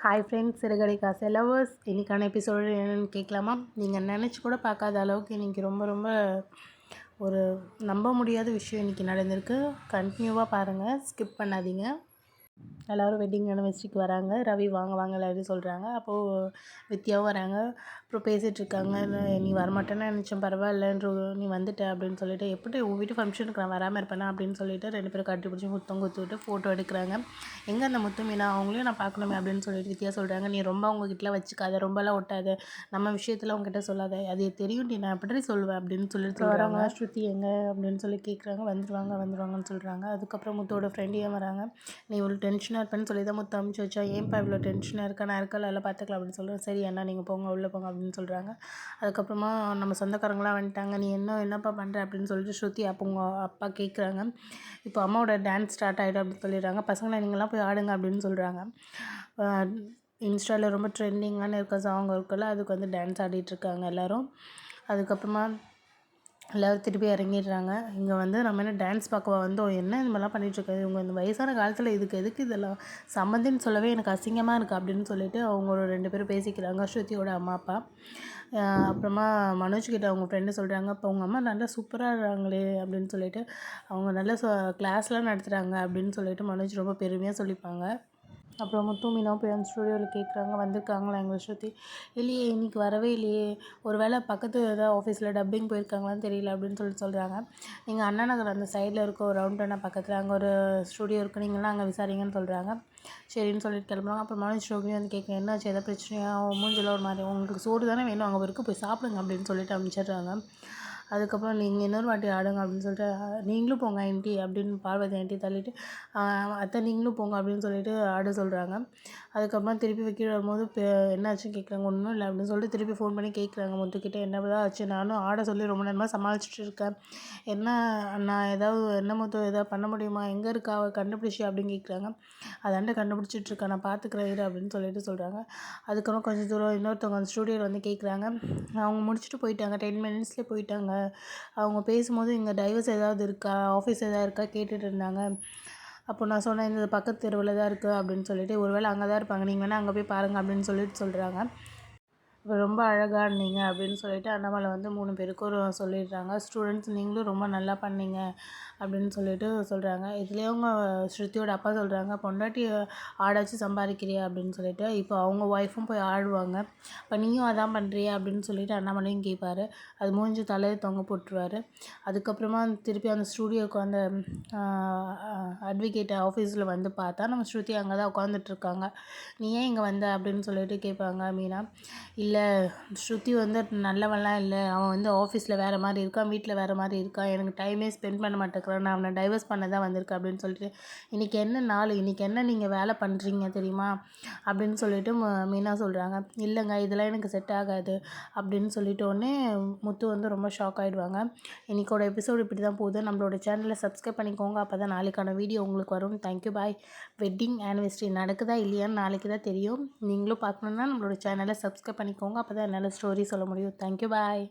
Hi friends, சிறுகதை காசை lovers. இன்றைக்கான எபிசோடு என்னென்னு கேட்கலாமா? நீங்கள் நினச்சி கூட பார்க்காத அளவுக்கு இன்றைக்கி ரொம்ப ரொம்ப ஒரு நம்ப முடியாத விஷயம் இன்றைக்கி நடந்திருக்கு. கண்டினியூவாக பாருங்கள், ஸ்கிப் பண்ணாதீங்க. எல்லோரும் வெட்டிங் அனிவர்சரிக்கு வராங்க. ரவி வாங்க வாங்க எல்லாரும் சொல்கிறாங்க. அப்போது வித்யாவும் வராங்க. அப்புறம் பேசிகிட்ருக்காங்க. நீ வரமாட்டேன்னு நினச்சேன், பரவாயில்லன்ற நீ வந்துட்ட அப்படின்னு சொல்லிட்டு, எப்படி உன் வீட்டு ஃபங்க்ஷனுக்கு நான் வராமல் இருப்பேனா அப்படின்னு சொல்லிட்டு 2 பேரும் கட்டி பிடிச்சி முத்தம் குத்து விட்டு ஃபோட்டோ எடுக்கிறாங்க. எங்கே அந்த முத்து மீனா, அவங்களையும் நான் பார்க்கணுமே அப்படின்னு சொல்லிட்டு வித்யா சொல்கிறாங்க. நீ ரொம்ப அவங்ககிட்ட வச்சுக்காத, ரொம்பலாம் ஒட்டாத, நம்ம விஷயத்தில் அவங்ககிட்ட சொல்லாத, அது தெரியும், நீ நான் எப்படி சொல்லுவேன் அப்படின்னு சொல்லிட்டு வராங்க. ஸ்ருதி எங்கே அப்படின்னு சொல்லி கேட்குறாங்க. வந்துருவாங்கன்னு சொல்கிறாங்க. அதுக்கப்புறம் முத்தோட ஃப்ரெண்டு ஏன் வராங்க, நீ இவ்வளோ டென்ஷனாக இருப்பேன்னு சொல்லி தான் முத்து அமுச்சு வச்சா, ஏன்ப்பா இவ்வளோ டென்ஷனாக இருக்கா, நான் இருக்கல எல்லாம் பார்த்துக்கலாம் அப்படின்னு சொல்கிறேன். சரி அண்ணா நீங்கள் போங்க, உள்ளே போங்க அப்படின்னு சொல்கிறாங்க. அதுக்கப்புறமா நம்ம சொந்தக்காரங்களாம் வந்துட்டாங்க, நீ என்னப்பா பண்ணுற அப்படின்னு சொல்லிட்டு ஸ்ருதி அப்போ உங்கள் அப்பா கேட்குறாங்க. இப்போ அம்மாவோட டான்ஸ் ஸ்டார்ட் ஆகிடும் அப்படின்னு சொல்லிடுறாங்க. பசங்களை நீங்களாம் போய் ஆடுங்க அப்படின்னு சொல்கிறாங்க. இன்ஸ்டாவில் ரொம்ப ட்ரெண்டிங்கான இருக்க சாங் இருக்குல்ல, அதுக்கு வந்து டான்ஸ் ஆடிட்டுருக்காங்க எல்லோரும். அதுக்கப்புறமா எல்லோரும் திருப்பி இறங்கிடுறாங்க. இங்கே வந்து நம்ம என்ன டான்ஸ் பார்க்கவா வந்தோம், என்ன இது மாதிரிலாம் பண்ணிகிட்ருக்காது, இவங்க இந்த வயசான காலத்தில் எதுக்கு இதெல்லாம் சம்மந்தின்னு சொல்லவே எனக்கு அசிங்கமாக இருக்குது அப்படின்னு சொல்லிட்டு அவங்க ஒரு 2 பேரும் பேசிக்கிறாங்க, ஸ்ருதியோட அம்மா அப்பா. அப்புறமா மனோஜ் கிட்ட அவங்க ஃப்ரெண்டு சொல்கிறாங்க, இப்போ உங்கள் அம்மா நல்லா சூப்பராக இருக்காங்களே அப்படின்னு சொல்லிட்டு, அவங்க நல்லா கிளாஸ்லாம் நடத்துகிறாங்க அப்படின்னு சொல்லிட்டு மனோஜ் ரொம்ப பெருமையாக சொல்லிப்பாங்க. அப்புறம் முத்து மீனாவும் போய் அந்த ஸ்டூடியோவில் கேட்குறாங்க, வந்திருக்காங்களா எங்களை ஸ்ருதி. இல்லையே, இன்றைக்கி வரவே இல்லையே, ஒரு வேளை பக்கத்து ஏதாவது ஆஃபீஸில் டப்பிங் போயிருக்காங்களான்னு தெரியல அப்படின்னு சொல்கிறாங்க. நீங்கள் அண்ணா நகர் அந்த சைடில் இருக்க ஒரு ரவுண்டனா பக்கத்தில் அங்கே ஒரு ஸ்டூடியோ இருக்குது, நீங்களாம் அங்கே விசாரிங்கன்னு சொல்கிறாங்க. சரின்னு சொல்லிட்டு கிளம்புறாங்க. அப்புறம் மனோஜ் ரோகிணி வந்து கேட்குறேன், என்னாச்சு எதாவது பிரச்சனையாக, மூஞ்சில் ஒரு மாதிரி, உங்களுக்கு சோறு தானே வேணும், அங்கே வரைக்கும் போய் சாப்பிடுங்க அப்படின்னு சொல்லிட்டு அனுப்பிச்சிடுறாங்க. அதுக்கப்புறம் நீங்கள் இன்னொரு வாட்டி ஆடுங்க அப்படின்னு சொல்லிட்டு, நீங்களும் போங்க ஆண்டி அப்படின்னு பார்வதி ஆண்டி தள்ளிட்டு, அத்தை நீங்களும் போங்க அப்படின்னு சொல்லிட்டு ஆட சொல்கிறாங்க. அதுக்கப்புறம் திருப்பி கீழே வரும்போது என்னாச்சுன்னு கேட்குறாங்க. ஒன்றும் இல்லை அப்படின்னு சொல்லிட்டு திருப்பி ஃபோன் பண்ணி கேட்குறாங்க முத்துக்கிட்டே, என்னதான் ஆச்சு, நானும் ஆட சொல்லி ரொம்ப நேரமாக சமாளிச்சுட்டு இருக்கேன், என்ன நான் ஏதாவது என்ன முத்து ஏதாவது பண்ண முடியுமா, எங்கே இருக்கா அவள் கண்டுபிடிச்சி அப்படின்னு கேட்குறாங்க. அதாண்ட கண்டுபிடிச்சிட்ருக்கேன், நான் பார்த்துக்கிறேன் இரு அப்படின்னு சொல்லிட்டு சொல்கிறாங்க. அதுக்கப்புறம் கொஞ்சம் தூரம் இன்னொருத்தவங்க அந்த ஸ்டூடியோவில் வந்து கேட்குறாங்க. அவங்க முடிச்சுட்டு போயிட்டாங்க, 10 மினிட்ஸ்லேயே போயிட்டாங்க. அவங்க பேசும்போது இங்கே டைவர்ஸ் ஏதாவது இருக்கா, ஆஃபீஸ் ஏதாவது இருக்கா கேட்டுட்டு இருந்தாங்க. அப்போ நான் சொன்னேன், இந்த பக்கத்து தெருவில் தான் இருக்குது அப்படின்னு சொல்லிட்டு, ஒருவேளை அங்கே தான் இருப்பாங்க, நீங்கள் வேணால் அங்கே போய் பாருங்கள் அப்படின்னு சொல்லிட்டு சொல்கிறாங்க. இப்போ ரொம்ப அழகாக இருந்தீங்க அப்படின்னு சொல்லிட்டு அண்ணாமலை வந்து 3 பேருக்கும் சொல்லிடுறாங்க. ஸ்டூடெண்ட்ஸ் நீங்களும் ரொம்ப நல்லா பண்ணீங்க அப்படின்னு சொல்லிட்டு சொல்கிறாங்க. இதுலேயே அவங்க ஸ்ருதியோட அப்பா சொல்கிறாங்க, பொண்டாட்டி ஆடாச்சு சம்பாதிக்கிறியா அப்படின்னு சொல்லிட்டு. இப்போ அவங்க ஒய்ஃபும் போய் ஆடுவாங்க, இப்போ நீயும் அதான் பண்ணுறியா அப்படின்னு சொல்லிட்டு அண்ணாமலையும் கேட்பார். அது மூஞ்சி தலையை தொங்க போட்டுருவார். அதுக்கப்புறமா திருப்பி அந்த ஸ்டூடியோவுக்கு அந்த அட்வொகேட் ஆஃபீஸில் வந்து பார்த்தா நம்ம ஸ்ருதி அங்கே தான் உட்காந்துட்ருக்காங்க. நீ ஏன் இங்கே வந்த அப்படின்னு சொல்லிட்டு கேட்பாங்க மீனா. இல்லை, ஸ்ருதி வந்து நல்லவன்லாம் இல்லை, அவன் வந்து ஆஃபீஸில் வேறு மாதிரி இருக்கான், வீட்டில் வேறு மாதிரி இருக்கான், எனக்கு டைமே ஸ்பெண்ட் பண்ண மாட்டேங்கிறான், நான் அவனை டைவர்ஸ் பண்ண தான் வந்திருக்கேன் அப்படின்னு சொல்லிட்டு, இன்றைக்கி என்ன நாள், இன்றைக்கி என்ன நீங்கள் வேலை பண்ணுறீங்க தெரியுமா அப்படின்னு சொல்லிட்டு மீனா சொல்கிறாங்க. இல்லைங்க, இதெல்லாம் எனக்கு செட் ஆகாது அப்படின்னு சொல்லிட்டோடனே முத்து வந்து ரொம்ப ஷாக் ஆகிடுவாங்க. இன்றைக்கோட எபிசோடு இப்படி தான் போகுது. நம்மளோட சேனலை சப்ஸ்கிரைப் பண்ணிக்கோங்க, அப்போ தான் நாளைக்கான வீடியோ உங்களுக்கு வரும். தேங்க்யூ, பாய். வெட்டிங் ஆனிவர்சரி நடக்குதா இல்லையான்னு நாளைக்கு தான் தெரியும். நீங்களும் பார்க்கணுன்னா நம்மளோட சேனலை சப்ஸ்கிரைப் பண்ணிக்கோங்க, அப்போ தான் என்னால் ஸ்டோரி சொல்ல முடியும். தேங்க்யூ, பாய்.